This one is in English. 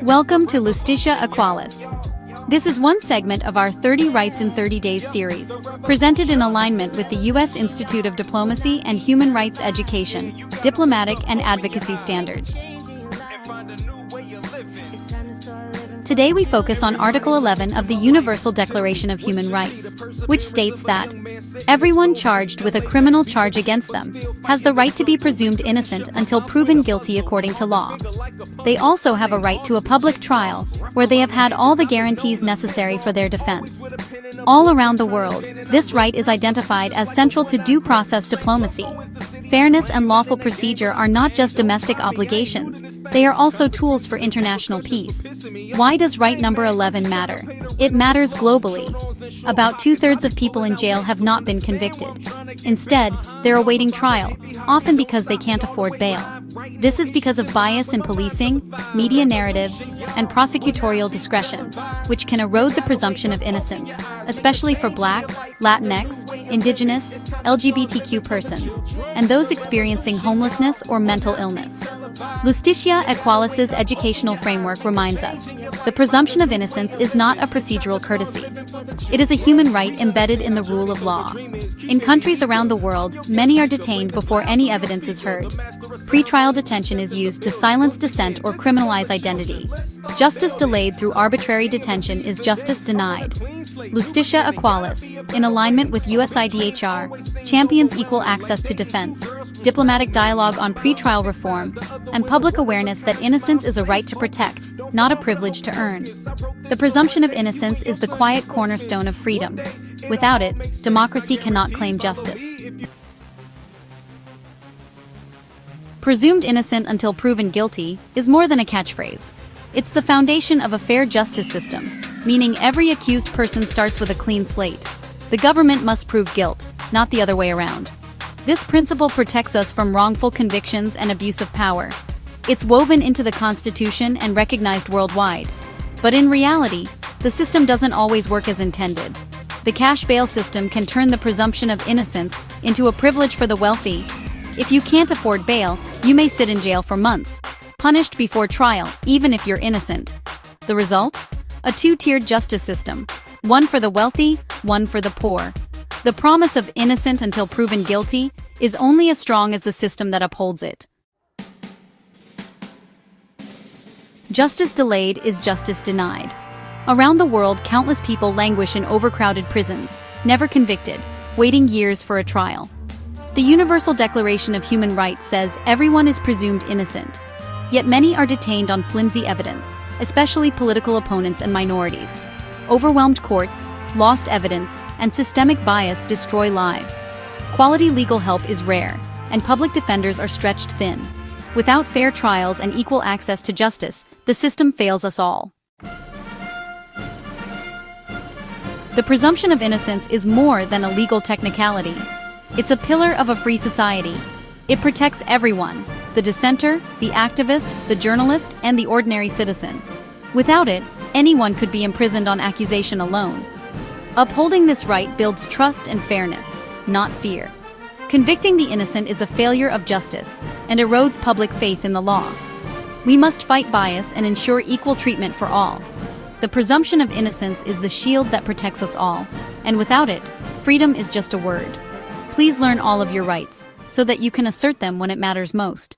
Welcome to Justicia Equalis. This is one segment of our 30 Rights in 30 Days series, presented in alignment with the U.S. Institute of Diplomacy and Human Rights Education, Diplomatic and Advocacy Standards. Today we focus on Article 11 of the Universal Declaration of Human Rights, which states that everyone charged with a criminal charge against them has the right to be presumed innocent until proven guilty according to law. They also have a right to a public trial, where they have had all the guarantees necessary for their defense. All around the world, this right is identified as central to due process diplomacy. Fairness and lawful procedure are not just domestic obligations, they are also tools for international peace. Why does right number 11 matter? It matters globally. About 2/3 of people in jail have not been convicted. Instead, they're awaiting trial, often because they can't afford bail. This is because of bias in policing, media narratives, and prosecutorial discretion, which can erode the presumption of innocence, especially for Black, Latinx, Indigenous, LGBTQ persons, and those experiencing homelessness or mental illness. Justicia Equalis' educational framework reminds us, the presumption of innocence is not a procedural courtesy. It is a human right embedded in the rule of law. In countries around the world, many are detained before any evidence is heard. Pre-trial detention is used to silence dissent or criminalize identity. Justice delayed through arbitrary detention is justice denied. Justicia Equalis, in alignment with USIDHR, champions equal access to defense, diplomatic dialogue on pre-trial reform, and public awareness that innocence is a right to protect, not a privilege to earn. The presumption of innocence is the quiet cornerstone of freedom. Without it, democracy cannot claim justice. Presumed innocent until proven guilty is more than a catchphrase. It's the foundation of a fair justice system, meaning every accused person starts with a clean slate. The government must prove guilt, not the other way around. This principle protects us from wrongful convictions and abuse of power. It's woven into the Constitution and recognized worldwide. But in reality, the system doesn't always work as intended. The cash bail system can turn the presumption of innocence into a privilege for the wealthy. If you can't afford bail, you may sit in jail for months, punished before trial, even if you're innocent. The result? A two-tiered justice system. One for the wealthy, one for the poor. The promise of innocent until proven guilty is only as strong as the system that upholds it. Justice delayed is justice denied. Around the world, countless people languish in overcrowded prisons, never convicted, waiting years for a trial. The Universal Declaration of Human Rights says everyone is presumed innocent. Yet many are detained on flimsy evidence, especially political opponents and minorities. Overwhelmed courts, lost evidence, and systemic bias destroy lives. Quality legal help is rare, and public defenders are stretched thin. Without fair trials and equal access to justice, the system fails us all. The presumption of innocence is more than a legal technicality. It's a pillar of a free society. It protects everyone, the dissenter, the activist, the journalist, and the ordinary citizen. Without it, anyone could be imprisoned on accusation alone. Upholding this right builds trust and fairness, not fear. Convicting the innocent is a failure of justice and erodes public faith in the law. We must fight bias and ensure equal treatment for all. The presumption of innocence is the shield that protects us all, and without it, freedom is just a word. Please learn all of your rights, so that you can assert them when it matters most.